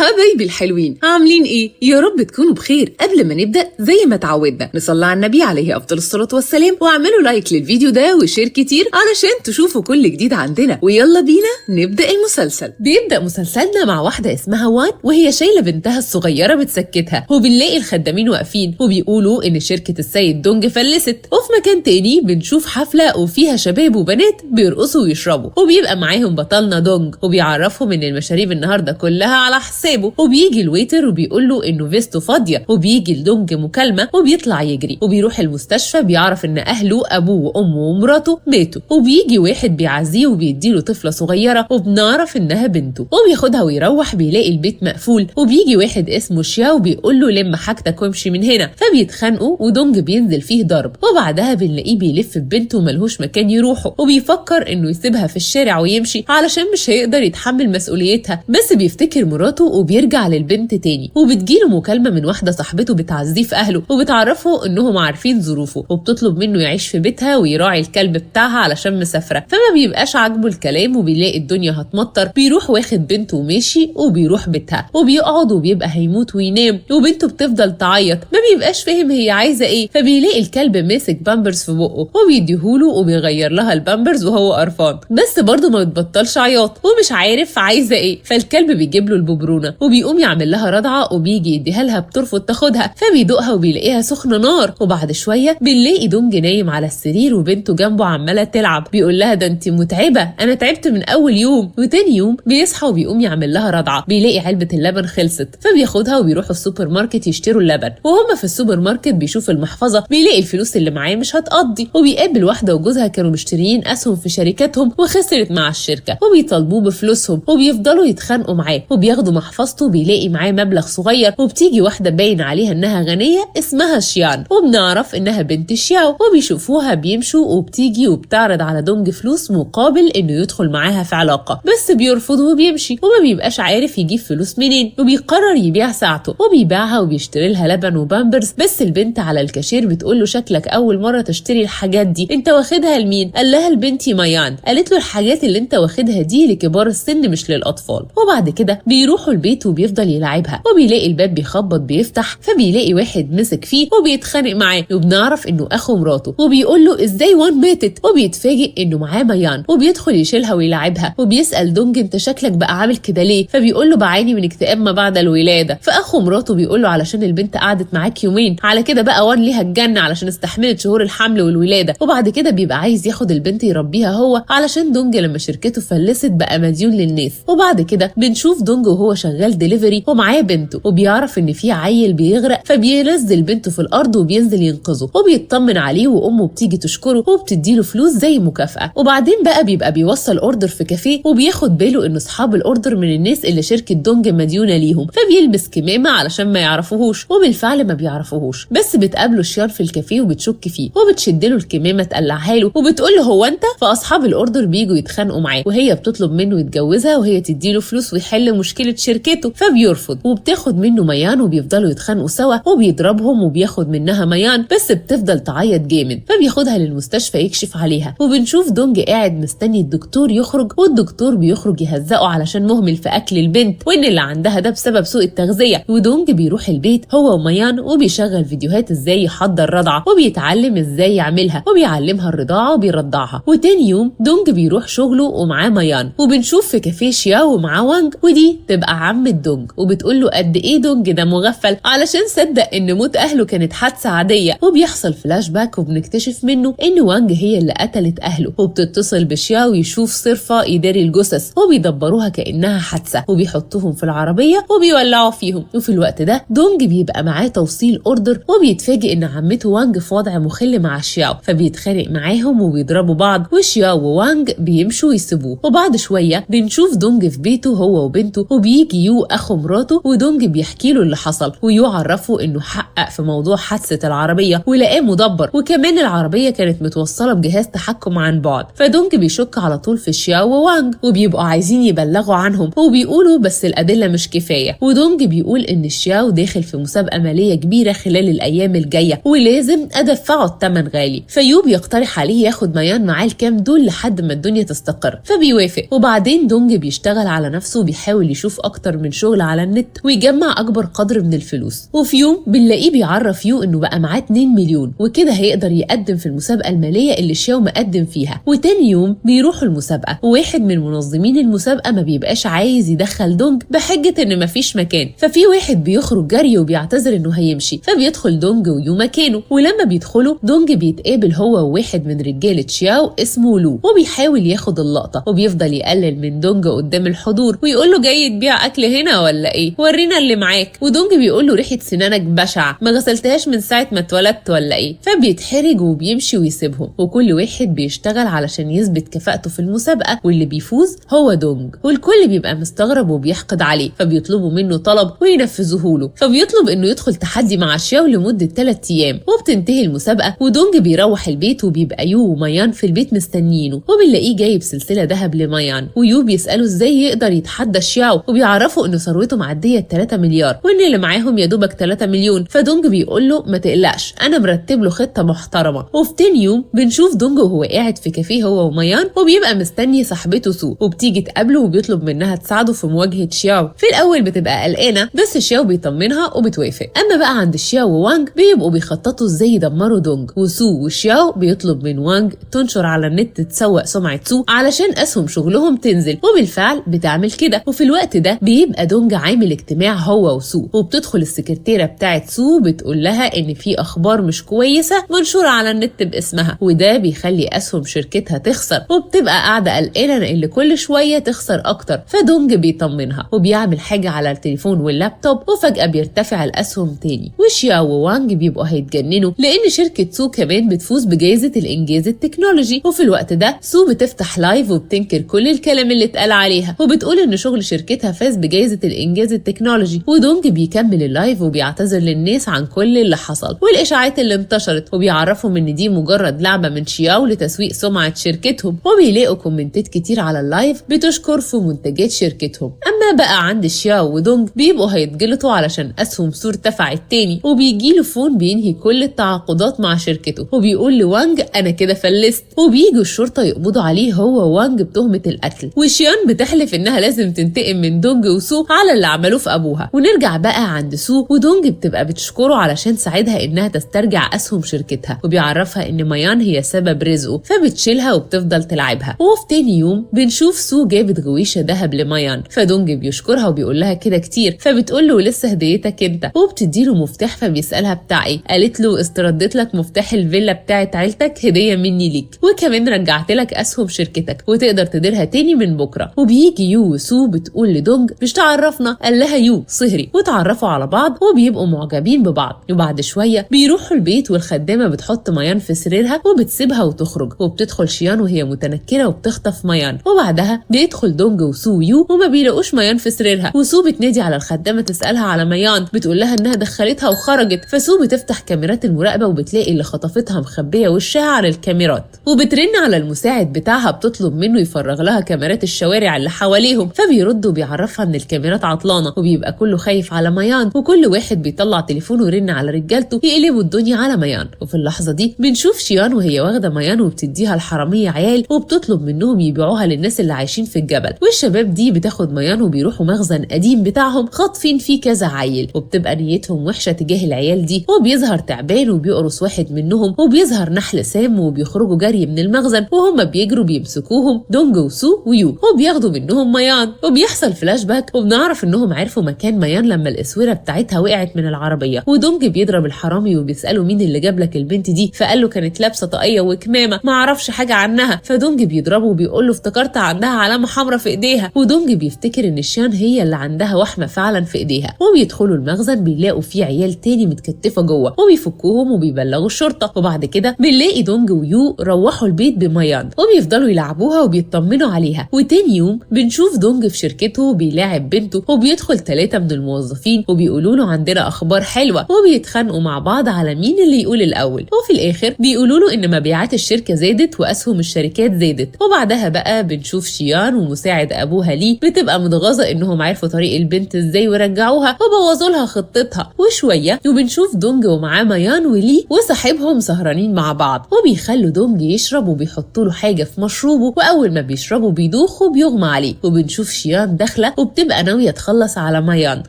حبايبي الحلوين، عاملين ايه؟ يا رب تكونوا بخير. قبل ما نبدأ زي ما اتعودنا نصلي على النبي عليه افضل الصلاة والسلام، واعملوا لايك للفيديو ده وشير كتير علشان تشوفوا كل جديد عندنا. ويلا بينا نبدأ المسلسل. بيبدأ مسلسلنا مع واحدة اسمها وان، وهي شايلة بنتها الصغيرة بتسكتها، وبنلاقي الخدامين واقفين وبيقولوا ان شركة السيد دونج فلست. وفي مكان تاني بنشوف حفلة وفيها شباب وبنات بيرقصوا ويشربوا، وبيبقى معاهم بطلنا دونج وبيعرفهم ان المشاريب النهارده كلها على حسابه. وبيجي الويتر وبيقول له انه فيستو فاضيه، وبيجي لدونج مكالمه وبيطلع يجري، وبيروح المستشفى بيعرف ان اهله ابوه وامه ومراته ماتوا. وبيجي واحد بيعزيه وبيديله طفله صغيره وبنعرف انها بنته، وبياخدها ويروح بيلاقي البيت مقفول. وبيجي واحد اسمه شياو بيقول له لم حاجتك وامشي من هنا، فبيتخانقوا ودونج بينزل فيه ضرب. وبعدها بنلاقيه بيلف ببنته وملهوش مكان يروحه، وبيفكر انه يسيبها في الشارع ويمشي علشان مش هيقدر يتحمل مسؤوليتها، بس بيفتكر مراته وبيرجع للبنت تاني. وبتجيله مكالمة من واحدة صاحبته بتعزيه في أهله، وبتعرفه إنهم عارفين ظروفه، وبتطلب منه يعيش في بيتها ويراعي الكلب بتاعها علشان مسافرة. فما بيبقاش عاجبه الكلام، وبيلاقي الدنيا هتمطر، بيروح واخد بنته وماشي وبيروح بيتها، وبيقعد وبيبقى هيموت وينام، وبنته بتفضل تعيط، ما بيبقاش فاهم هي عايزة ايه. فبيلاقي الكلب ماسك بامبرز في بقه وبيديهوله وبيغير لها البامبرز وهو قرفان، بس برضه ما بتبطلش عياط ومش عارف عايزة ايه. فالكلب بيجيب له الببرونه وبيقوم يعمل لها رضعه، وبيجي يديها لها بترفض تاخدها، فبيدوقها وبيلاقيها سخنه نار. وبعد شويه بنلاقي دونج نايم على السرير وبنته جنبه عماله تلعب، بيقول لها ده انت متعبه، انا تعبت من اول يوم. وتاني يوم بيصحى وبيقوم يعمل لها رضعه، بيلاقي علبه اللبن خلصت، فبياخدها وبيروحوا السوبر ماركت يشتروا اللبن. وهم في السوبر ماركت بيشوف المحفظه، بيلاقي الفلوس اللي معاه مش هتقضي، وبيقابل واحده وجوزها كانوا مشتريين اسهم في شركاتهم وخسرت مع الشركه، وبيطالبوه بفلوسهم، وبيفضلوا يتخانقوا معاه، وبياخدوا محفظته بيلاقي معاه مبلغ صغير. وبتيجي واحده باين عليها انها غنيه اسمها شيان، وبنعرف انها بنت شياو، وبيشوفوها بيمشوا، وبتيجي وبتعرض على دونج فلوس مقابل انه يدخل معاها في علاقه، بس بيرفض وبيمشي، وما بيبقاش عارف يجيب فلوس منين. وبيقرر يبيع ساعته، وبيبيعها وبيشتري لها لبن وبامبرز. بس البنت على الكاشير بتقول له شكلك اول مره تشتري الحاجات دي، انت واخدها لمين؟ قال لها لبنتي ميان. قالت له الحاجات اللي انت واخدها دي لكبار السن مش للاطفال. وبعد كده بيروحوا البيت وبيفضل يلعبها، وبيلاقي الباب بيخبط بيفتح، فبيلاقي واحد مسك فيه وبيتخانق معاه، وبنعرف انه اخو مراته، وبيقول له ازاي وان ماتت. وبيتفاجئ انه معاه ميان، وبيدخل يشيلها ويلعبها، وبيسال دونج انت شكلك بقى عامل كده ليه؟ فبيقول له بعاني من اكتئاب ما بعد الولاده. فاخو مراته بيقول له علشان البنت قعدت معاك يومين، على كده بقى وان ليها الجنه علشان استحملت شهور الحمل والولاده. وبعد كده بيبقى عايز ياخد البنت يربيها هو، علشان دونج لما شركته فلست بقى مديون للناس. وبعد كده بنشوف دونج وهو شغال دليفري ومعاه بنته، وبيعرف ان في عيل بيغرق، فبينزل بنته في الارض وبينزل ينقذه، وبيطمن عليه، وامه بتيجي تشكره وبتديله فلوس زي مكافاه. وبعدين بقى بيبقى بيوصل اوردر في كافيه، وبياخد باله ان اصحاب الاوردر من الناس اللي شركه دونج مديونه ليهم، فبيلبس كمامه علشان ما يعرفوهوش، وبالفعل ما بيعرفوهوش. بس بتقابله شيار في الكافيه وبتشك فيه، وبتشد له الكمامه تقلعها له، وبتقول له هو انت؟ فاصحاب الاوردر بيجوا يتخانقوا معاه، وهي بتطلب منه يتجوزها وهي تديله فلوس ويحل مشكله شركته، فبيرفض. وبتاخد منه ميان وبيفضلوا يتخانقوا سوا، وبيضربهم وبياخد منها ميان، بس بتفضل تعيط جامد، فبياخدها للمستشفى يكشف عليها. وبنشوف دونج قاعد مستني الدكتور يخرج، والدكتور بيخرج يهزقه علشان مهمل في اكل البنت، وان اللي عندها ده بسبب سوء التغذيه. ودونج بيروح البيت هو وميان، وبيشغل فيديوهات ازاي يحضر رضعه، وبيتعلم ازاي يعملها، وبيعلمها الرضاعه وبيرضعها. وتاني يوم دونج بيروح شغله ومعاه ميان، وبنشوف في كافيه شياو ومعاه وانج، ودي تبقى عمة دونج، وبتقول له قد ايه دونج ده مغفل علشان صدق ان موت اهله كانت حادثه عاديه. وبيحصل فلاش باك وبنكتشف منه ان وانج هي اللي قتلت اهله، وبتتصل بشياو يشوف صرفه يداري الجثث، وبيدبروها كانها حادثه، وبيحطوهم في العربيه وبيولعوا فيهم. وفي الوقت ده دونج بيبقى معاه توصيل اوردر، وبيتفاجئ ان عمته وانج في وضع مخل مع شياو، فبيتخانق معاهم وبيضربوا بعض، وشياو ووانج بيمشوا ويسيبوه. وبعد شويه بنشوف دونج في بيته هو وبنته، وبيجي يو اخو مراته، ودونج بيحكي له اللي حصل، ويو عرفه انه حقق في موضوع حادثه العربيه ولقاه مدبر، وكمان العربيه كانت متوصله بجهاز تحكم عن بعد. فدونج بيشك على طول في شياو ووانج، وبيبقوا عايزين يبلغوا عنهم، وبيقولوا بس الادله مش كفايه. ودونج بيقول ان شياو داخل في مسابقه ماليه كبيره خلال الايام الجايه، ولازم ادفعه الثمن غالي. فيو بيقترح عليه ياخد ميان معاه الكام دول لحد ما الدنيا تستقر، فبيوافق. وبعدين دونج بيشتغل على نفسه وبيحاول يشوف اكتر اكتر من شغل على النت ويجمع اكبر قدر من الفلوس. وفي يوم بنلاقيه بيعرف يو انه بقى معاه 2 مليون وكده هيقدر يقدم في المسابقه الماليه اللي شياو مقدم فيها. وتاني يوم بيروحوا المسابقه وواحد من منظمين المسابقه ما بيبقاش عايز يدخل دونج بحجه ان مفيش مكان، ففي واحد بيخرج جري وبيعتذر انه هيمشي، فبيدخل دونج ويو مكانه. ولما بيدخلوا دونج بيتقابل هو وواحد من رجاله شياو اسمه لو وبيحاول ياخد اللقطه وبيفضل يقلل من دونج قدام الحضور ويقول له جاي تبيع اكل هنا ولا ايه؟ ورينا اللي معاك. ودونج بيقول له ريحه سنانك بشعه، ما غسلتهاش من ساعه ما اتولدت ولا ايه؟ فبيتحرج وبيمشي ويسيبهم، وكل واحد بيشتغل علشان يثبت كفاءته في المسابقه، واللي بيفوز هو دونج. والكل بيبقى مستغرب وبيحقد عليه، فبيطلبوا منه طلب وينفذوه له، فبيطلب انه يدخل تحدي مع شياو لمده 3 ايام. وبتنتهي المسابقه ودونج بيروح البيت وبيبقى يو وميان في البيت مستنيينه، وبنلاقيه جايب سلسله ذهب لميان. ويو بيساله ازاي يقدر يتحدى شياو وبيعرفوا ان ثروته معديه 3 مليار وان اللي معاهم يا دوبك 3 مليون. فدونج بيقول له ما تقلقش انا مرتب له خطه محترمه. وفي تاني يوم بنشوف دونج وهو قاعد في كافيه هو وميان وبيبقى مستني صاحبته سو، وبتيجي تقابله وبيطلب منها تساعده في مواجهه شياو. في الاول بتبقى قلقانه بس شياو بيطمنها وبتوافق. اما بقى عند شياو ووانج بيبقوا بيخططوا ازاي يدمروا دونج، وسو وشياو بيطلب من وانج تنشر على النت تسوق سمعه سو علشان اسهم شغلهم تنزل، وبالفعل بتعمل كده. وفي الوقت ده بيبقى دونج عامل اجتماع هو وسو، وبتدخل السكرتيره بتاعه سو بتقول لها ان في اخبار مش كويسه منشوره على النت باسمها، وده بيخلي اسهم شركتها تخسر، وبتبقى قاعده قلقانه ان كل شويه تخسر اكتر. فدونج بيطمنها وبيعمل حاجه على التليفون واللابتوب، وفجاه بيرتفع الاسهم تاني. وشياو ووانج بيبقوا هيتجننوا لان شركه سو كمان بتفوز بجائزه الانجاز التكنولوجي. وفي الوقت ده سو بتفتح لايف وبتنكر كل الكلام اللي اتقال عليها، وبتقول ان شغل شركتها فاز بجائزه الانجاز التكنولوجي. ودونج بيكمل اللايف وبيعتذر للناس عن كل اللي حصل والاشاعات اللي انتشرت، وبيعرفهم ان دي مجرد لعبه من شياو لتسويق سمعه شركتهم. وبيلاقوا كومنتات كتير على اللايف بتشكر في منتجات شركتهم. اما بقى عند شياو ودونج بيبقوا هيتجلطوا علشان اسهم سو ارتفعت تاني، وبيجيله فون بينهي كل التعاقدات مع شركته، وبيقول لوانج انا كده فلست. وبيجوا الشرطه يقبضوا عليه هو ووانج بتهمه القتل، وشيان بتحلف انها لازم تنتقم من دونج وسو على اللي عملوه في ابوها. ونرجع بقى عند سو ودونج بتبقى بتشكره علشان ساعدها انها تسترجع اسهم شركتها، وبيعرفها ان ميان هي سبب رزقه، فبتشيلها وبتفضل تلعبها. وفي تاني يوم بنشوف سو جابت غويشه ذهب لميان، فدونج بيشكرها وبيقول لها كده كتير، فبتقول له لسه هديتك انت، وبتديله مفتاح فبيسالها بتاع ايه؟ قالت له استرديت لك مفتاح الفيلا بتاعت عيلتك هديه مني ليك، وكمان رجعت لك اسهم شركتك وتقدر تديرها تاني من بكره. وبيجي يو وسو بتقول لدونج مش تعرفنا؟ قال لها يو صهري، وتعرفوا على بعض وبيبقوا معجبين ببعض. وبعد شويه بيروحوا البيت والخدامه بتحط ميان في سريرها وبتسيبها وتخرج، وبتدخل شيان وهي متنكره وبتخطف ميان. وبعدها بيدخل دونج وسو ويو وما بيلاقوش ميان في سريرها، وسو بتنادي على الخدامه تسالها على ميان، بتقول لها انها دخلتها وخرجت. فسو بتفتح كاميرات المراقبه وبتلاقي اللي خطفتها مخبيه وشها على الكاميرات، وبترن على المساعد بتاعها بتطلب منه يفرغ لها كاميرات الشوارع اللي حواليهم، فبيرد وبيعرفها ان الكاميرات عطلانه، وبيبقى كله خايف على ميان، وكل واحد بيطلع تليفونه ويرن على رجالته يقلبوا الدنيا على ميان. وفي اللحظه دي بنشوف شيان وهي واخده ميان وبتديها الحراميه عيال وبتطلب منهم يبيعوها للناس اللي عايشين في الجبل. والشباب دي بتاخد ميان وبيروحوا مخزن قديم بتاعهم خاطفين فيه كذا عيل، وبتبقى نيتهم وحشه تجاه العيال دي. وبيظهر تعبان وبيقرص واحد منهم، وبيظهر نحل سام وبيخرجوا جري من المخزن، وهم بيجروا بيمسكوهم دونج وسو ويو وبياخدوا منهم ميان. وبيحصل فلاش باك وبنعرف انهم عرفوا مكان ميان لما الاسوره بتاعتها وقعت من العربيه. ودونج بيضرب الحرامي وبيساله مين اللي جاب لك البنت دي، فقال له كانت لابسه طاقيه وكمامه ما اعرفش حاجه عنها. فدونج بيضربه وبيقول له افتكرت عندها علامه حمراء في ايديها. ودونج بيفتكر ان شيان هي اللي عندها وحمه فعلا في ايديها. وبيدخلوا المخزن بيلاقوا فيه عيال تاني متكتفه جوه، وبيفكوهم وبيبلغوا الشرطه. وبعد كده بنلاقي دونج ويو روحوا البيت بميان وبيفضلوا يلعبوها وبيطمنوا عليها. وتاني يوم بنشوف دونج في شركته بيلاعب بنته، وبيدخل 3 من الموظفين وبيقولوا له عندنا اخبار حلوه، وبيتخانقوا مع بعض على مين اللي يقول الاول. وفي الاخر بيقولوا له ان مبيعات الشركه زادت واسهم الشركات زادت. وبعدها بقى بنشوف شيان ومساعد ابوها ليه بتبقى متغاظه انهم عرفوا طريق البنت ازاي ورجعوها وبوظوا لها خطتها. وشويه وبنشوف دونج ومعاه ميان وليه وصاحبهم سهرانين مع بعض، وبيخلوا دونج يشرب وبيحطوا له حاجه في مشروبه، واول ما بيشربه بيدوخ وبيغمى عليه. وبنشوف شيان داخله وبتبقى ناويه تخلص على ميان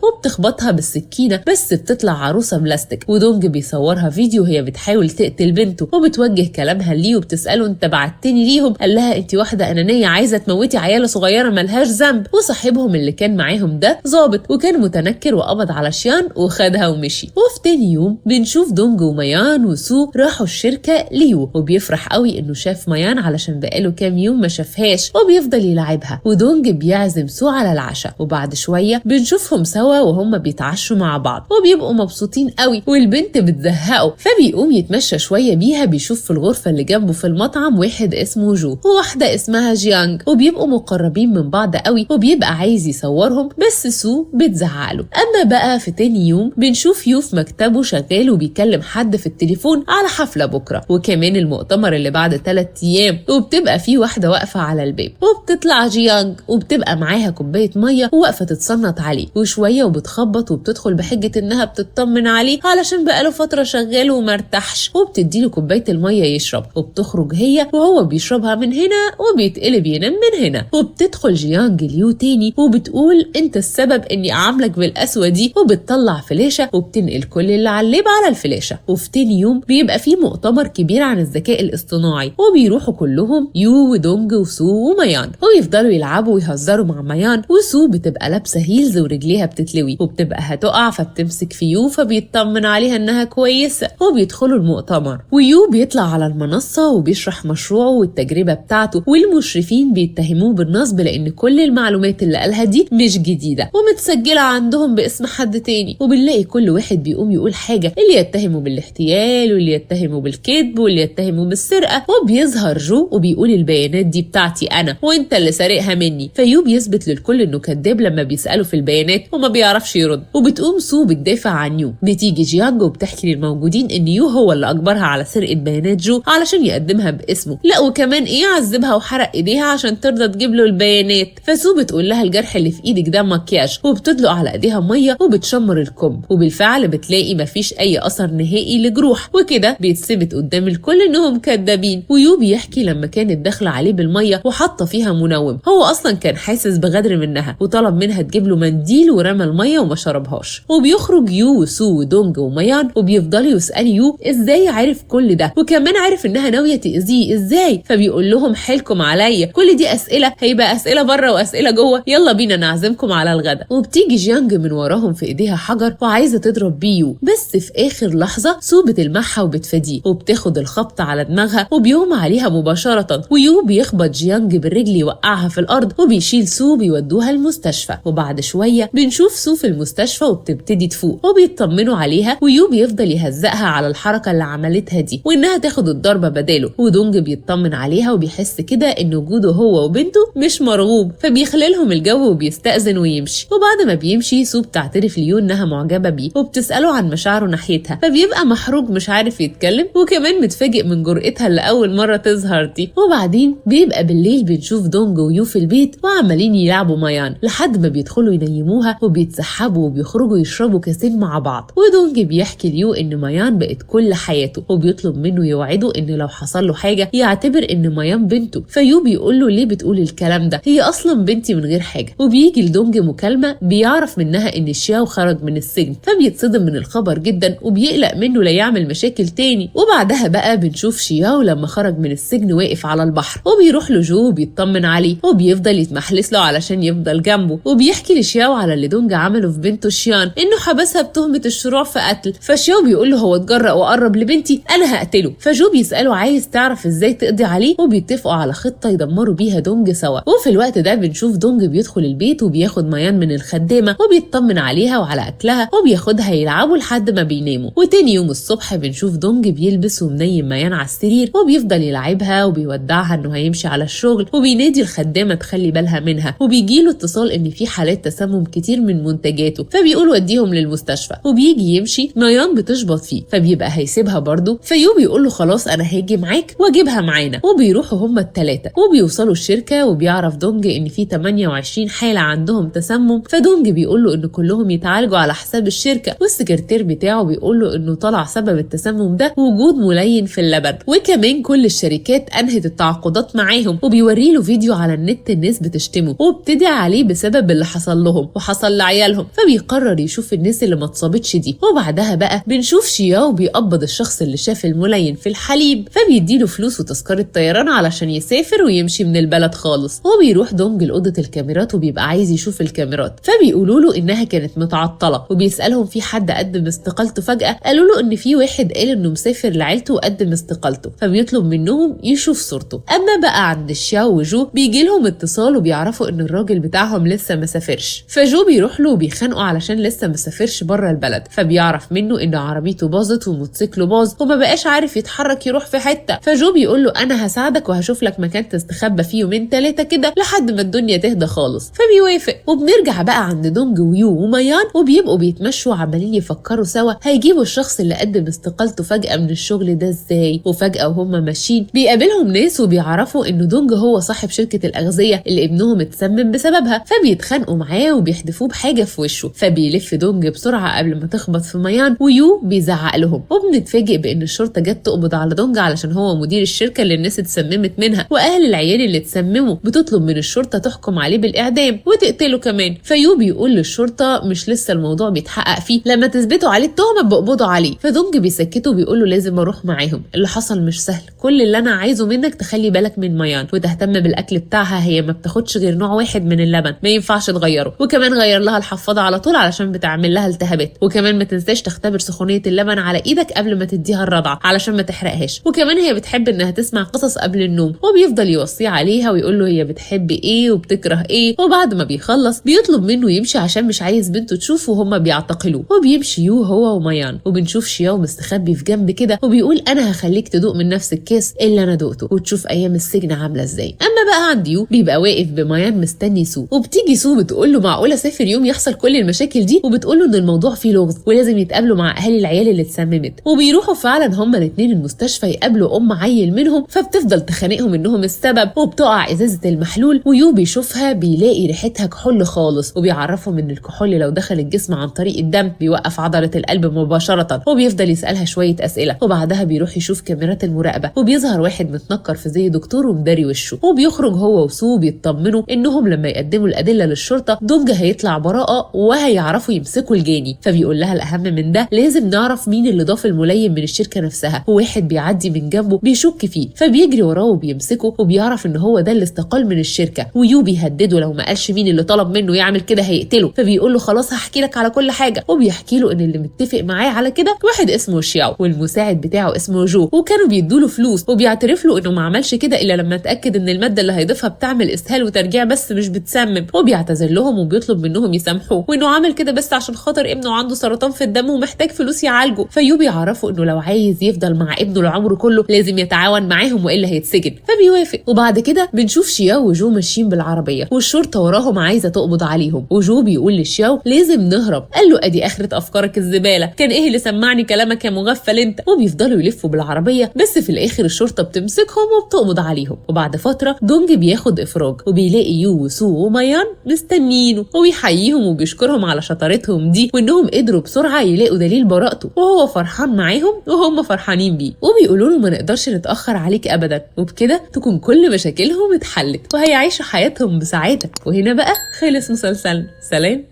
وبتخبطها بالسكينه، بس بتطلع عروسه بلاستيك، ودونج بيصورها فيديو هي بتحاول تقتل بنته وبتوجه كلامها ليه وبتساله انت بعتني ليهم؟ قال لها انت واحده انانيه عايزه تموتي عياله صغيره ملهاش ذنب. وصاحبهم اللي كان معاهم ده ظابط وكان متنكر وقبض على شيان وخدها ومشي. وفي تاني يوم بنشوف دونج وميان وسو راحوا الشركه ليو، وبيفرح قوي انه شاف ميان علشان بقاله كام يوم ما شافهاش، وبيفضل يلعبها. ودونج بيعزم سو على العشاء، وبعد شويه بنشوفهم سوا وهم بيتعشوا مع بعض وبيبقوا مبسوطين قوي، والبنت بتزهقه فبيقوم يتمشى شويه بيها. بيشوف في الغرفه اللي جنبه في المطعم واحد اسمه جو وواحده اسمها جيانج، وبيبقوا مقربين من بعض قوي وبيبقى عايز يصورهم، بس سو بتزعله. اما بقى في تاني يوم بنشوف يو في مكتبه شغال وبيكلم حد في التليفون على حفله بكره، وكمان المؤتمر اللي بعد 3 ايام، وبتبقى فيه واحده واقفه على الباب وبتطلع جيانج وبتبقى معاها كوبايه ميه وواقفه تتصنت عليه، وشويه وبتخبط وبتدخل بحجه انها بتطمن عليه علشان بقاله فتره شغال ومرتاحش، وبتديله كوبايه الميه يشرب، وبتخرج هي وهو بيشربها من هنا وبيتقلب ينام من هنا. وبتدخل جيانج ليو تاني وبتقول انت السبب اني اعاملك بالقسوه دي، وبتطلع فلاشه وبتنقل كل اللي على الليب على الفلاشه. وفي تاني يوم بيبقى فيه مؤتمر كبير عن الذكاء الاصطناعي، وبيروحوا كلهم يو ودونج وسو وميان، ويفضلوا يلعبوا ويهزروا مع ميان. وسو بتبقى لابسه هيلز ورجليها بتتلوي وبتبقى هتقع، فبتمسك في يو فبيطمن عليها انها كويسه. وبيدخلوا المؤتمر ويو بيطلع على المنصه وبيشرح مشروعه والتجربه بتاعته، والمشرفين بيتهموه بالنصب لان كل المعلومات اللي قالها دي مش جديده ومتسجله عندهم باسم حد تاني. وبنلاقي كل واحد بيقوم يقول حاجه، اللي يتهمه بالاحتيال واللي يتهمه بالكذب واللي يتهمه بالسرقه. وبيظهر جو وبيقول البيانات دي بتاعتي انا وانت اللي سارقها مني. فيو بيثبت للكل انه كذاب لما بيساله في البيانات وما بيعرفش يرد. وبتقوم سو بتدافع عن يو، بتيجي جيانج وبتحكي للموجودين ان يو هو اللي اجبرها على سرقه بيانات جو علشان يقدمها باسمه، لا وكمان ايه عذبها وحرق ايديها عشان ترضى تجيب له البيانات. فسو بتقول لها الجرح اللي في ايدك ده مكياج، وبتدلق على ايديها ميه وبتشمر الكم، وبالفعل بتلاقي مفيش اي اثر نهائي لجروح، وكده بيتثبت قدام الكل انهم كدابين. ويو بيحكي لما كانت داخله عليه بالميه وحاطه فيها منوم، هو اصلا كان حاسس بغدر منها وطلب منها تجيب له منديل ورمى الميه وما شربهاش. وبيخرج يو وسو ودونج وميان وبيفضلوا يسالوا يو ازاي عارف كل ده، وكمان عارف انها ناويه تاذيه ازاي. فبيقول لهم حيلكم عليا، كل دي اسئله، هيبقى اسئله بره واسئله جوه، يلا بينا نعزمكم على الغدا. وبتيجي جيانج من وراهم في ايديها حجر وعايزه تضرب بيه يو، بس في اخر لحظه سو بتلمحها وبتفاديه وبتاخد الخبط على دماغها وبيقوم عليها مباشره. ويو بيخبط جيانج بالرجل يوقعها في الارض، وبيشيل سو بيودوها المستشفى. وبعد شويه بنشوف سو في المستشفى وبتبتدي تفوق وبيطمنوا عليها، ويو بيفضل يهزقها على الحركه اللي عملتها دي وانها تاخد الضربه بداله. ودونج بيطمن عليها وبيحس كده ان وجوده هو وبنته مش مرغوب، فبيخللهم الجو وبيستأذن ويمشي. وبعد ما بيمشي سو بتعترف ليو انها معجبه بيه وبتساله عن مشاعره ناحيتها، فبيبقى محروج مش عارف يتكلم، وكمان متفاجئ من جرأتها اللي اول مره تظهر دي. وبعدين بيبقى بالليل بنشوف دونج ويو في البيت وعمالين يلعبوا ميان لحد ما بيدخلوا ينيموها وبيتسحبوا وبيخرجوا يشربوا كاسين مع بعض. ودونج بيحكي ليو ان ميان بقت كل حياته، وبيطلب منه يوعده ان لو حصل له حاجه يعتبر ان ميان بنته. فيو بيقول له ليه بتقول الكلام ده، هي اصلا بنتي من غير حاجه. وبيجي لدونج مكالمه بيعرف منها ان شياو خرج من السجن، فبيتصدم من الخبر جدا وبيقلق منه لا يعمل مشاكل تاني. وبعدها بقى بنشوف شياو لما خرج من السجن واقف على البحر، وبيروح له جو وبيطمن عليه وبيفضل يتمحلس له علشان يفضل جنبه. وبيحكي لشياو على اللي دونج عمله في بنته شيان، انه حبسها بتهمه الشروع في قتل. فشياو بيقول له هو اتجرأ وقرب لبنتي انا هقتله. فجو بيساله عايز تعرف ازاي تقضي عليه، وبيتفقوا على خطه يدمروا بيها دونج سوا. وفي الوقت ده بنشوف دونج بيدخل البيت وبياخد ميان من الخدامه وبيطمن عليها وعلى اكلها وبياخدها يلعبوا لحد ما بيناموا. وتاني يوم الصبح بنشوف دونج بيلبس ومنيم ميان على السرير وبيفضل يلعبها وبيودعها انه هيمشي على الشغل، وبينادي الخدامه تخلي بالها منها. وبيجيله اتصال ان في حالات تسمم كتير من منتجاته، فبيقول وديهم للمستشفى. وبيجي يمشي ميان بتشبط فيه فبيبقى هيسيبها برضه. فيو بيقول له خلاص انا هاجي معاك واجيبها معانا. وبيروحوا هما الثلاثه وبيوصلوا الشركه، وبيعرف دونج ان في 28 حاله عندهم تسمم. فدونج بيقول له ان كلهم يتعالجوا على حساب الشركه، والسكرتير بتاعه بيقول له انه طلع سبب التسمم ده وجود ملين في اللبن. وكمان كل الشركات انهت التعاقدات معاهم، وبيوري له فيديو على النت الناس بتشتمه وبتدعي عليه بسبب اللي حصل لهم وحصل لعيالهم، فبيقرر يشوف الناس اللي ما اتصابتش دي. وبعدها بقى بنشوف شياو بيقبض الشخص اللي شاف الملين في الحليب، فبيديله فلوس وتذكرة طيران علشان يسافر ويمشي من البلد خالص. هو بيروح دونج لأوضة الكاميرات وبيبقى عايز يشوف الكاميرات، فبيقولوا له انها كانت متعطلة، وبيسألهم في حد قدم استقالته فجأة. قالوا له ان في واحد قال انه مسافر لعيلته وقدم استقالته، فبيطلب منهم يشوف صورته. اما بقى عند شياو وجو بيجي لهم اتصال وبيعرفوا ان الراجل بتاعهم لسه ما سافرش، فجو بيروح له وبيخانقوا علشان لسه ما سافرش بره البلد. فبيعرف منه ان عربيته باظت وموتوسيكله باظ وما بقاش عارف يتحرك يروح في حته. فجو بيقول له انا هساعدك وهشوف لك مكان تستخبى فيه يومين 3 كده لحد ما الدنيا تهدى خالص. فبيوافق. وبنرجع بقى عند دونج ويو وميان وبيبقوا بيتمشوا عمالين يفكروا سوا هيجيبوا الشخص اللي قدم استقالته فجأة من الشغل ده ازاي. وفجأة وهم ماشيين بيقابلهم ناس وبيعرفوا ان دونج هو صاحب شركة الأغذية اللي ابنهم اتسمم بسببها، فبيتخانقوا معاه وبيحدفوه بحاجة في وشه. فبيلف دونج بسرعة قبل ما تخبط في ميان، ويو بيزعق لهم. وبنتفاجئ بان الشرطة جت تقبض على دونج علشان هو مدير الشركة اللي الناس اتسممت منها، واهل العيال اللي اتسمموا بتطلب من الشرطة تحكم عليه بالإعدام وتقتله كمان. فيو بيقول للشرطة مش لسه الموضوع بيتحقق فيه، لما تثبتوا عليه التهمة بقبضوا عليه. فدونج بيسكته وبيقول له لازم اروح معاهم، اللي حصل مش سهل، كل اللي انا عايزه منك تخلي بالك من ميان وتهتم بالاكل بتاعها، هي ما بتاخدش غير نوع واحد من اللبن ما ينفعش تغيره، وكمان غير لها الحفاضة على طول علشان بتعمل لها التهابات، وكمان ما تنساش تختبر سخونية اللبن على ايدك قبل ما تديها الرضعة علشان ما تحرقهاش، وكمان هي بتحب انها تسمع قصص قبل النوم. وبيفضل يوصيه عليها ويقول له هي بتحب ايه وبتكره ايه. وبعد ما بيخلص بيطلب منه يمشي عشان مش عايز بنته تشوفه وهما بيعتقلوه. وبيمشي يو هو وميان، وبنشوف شياو مستخبي في جنب كده وبيقول انا هخليك تدوق من نفس الكاس اللي انا دقته وتشوف ايام السجن عامله ازاي. اما بقى عند يو بيبقى واقف بميان مستني سو، وبتيجي سو بتقول له معقوله سافر يوم يحصل كل المشاكل دي، وبتقول له ان الموضوع فيه لغز ولازم يتقابلوا مع اهالي العيال اللي اتسممت. وبيروحوا فعلا هما الاثنين المستشفى يقابلوا عيل منهم، فبتفضل تخانقهم انهم السبب، وبتقع ازازه المحلول ويو بيشوفها بيلاقي ريحتها كحول خالص، وبيعرفهم ان الكحول لو دخل الجسم عن طريق الدم بيوقف عضله القلب مباشره. وبيفضل يسالها شويه اسئله، وبعدها بيروح يشوف كاميرات المراقبه وبيظهر واحد متنكر في زي دكتور ومداري وشه. وبيخرج هو وسو بيطمنوا انهم لما يقدموا الادله للشرطه دونج هيطلع براءه وهيعرفوا يمسكوا الجاني. فبيقول لها الاهم من ده لازم نعرف مين اللي ضاف الملين من الشركه نفسها، وواحد بيعدي من جنبه بيشك فيه فبيجري وراه وبيمسكه، وبيعرف ان هو ده اللي استقال من الشركه. ويو بيهدده لو ما قالش مين اللي طلب منه يعمل كده هيقتله، فبيقول له خلاص هحكي لك على كل حاجه. وبيحكي له ان اللي متفق معاه على كده واحد اسمه شياو والمساعد بتاعه اسمه جو، وكانوا بيدوا له فلوس، وبيعترف له انه ما عملش كده الا لما اتاكد ان الماده اللي هيضيفها بتعمل اسهال وترجيع بس مش بتسمم. وبيعتذر لهم وبيطلب منهم يسامحوه، وانه عمل كده بس عشان خاطر ابنه عنده سرطان في الدم ومحتاج فلوس يعالجه. فيو بيعرفه انه لو عايز يفضل مع ابنه العمر كله لازم يتعاون معاهم والا هيتسجن، فبيوافق. وبعد كده بنشوف شياو وجو ماشيين بالعربيه والشرطه وراهم عايزه تقبض عليهم، وجو بيقول لشياو لازم نهرب. قال له ادي اخره افكارك الزباله، كان ايه اللي سمعني كلامك يا مغفل انت. وبيفضلوا يلفوا بالعربيه بس في الاخر الشرطه بتمسكهم وبتقبض عليهم. وبعد فتره دونج بياخد افراج وبيلاقي يو وسو وميان مستنيينه، وبيحييهم وبيشكرهم على شطارتهم دي وانهم قدروا بسرعه يلاقوا دليل براءته، وهو فرحان معاهم وهم فرحانين بيه. وبيقولوا له ما نقدرش نتاخر عليك ابدا، وبكده تكون كل مشاكلهم اتحلت وهيعيشوا حياتهم بسعاده. وهنا بقى خلص مسلسلنا. سلام.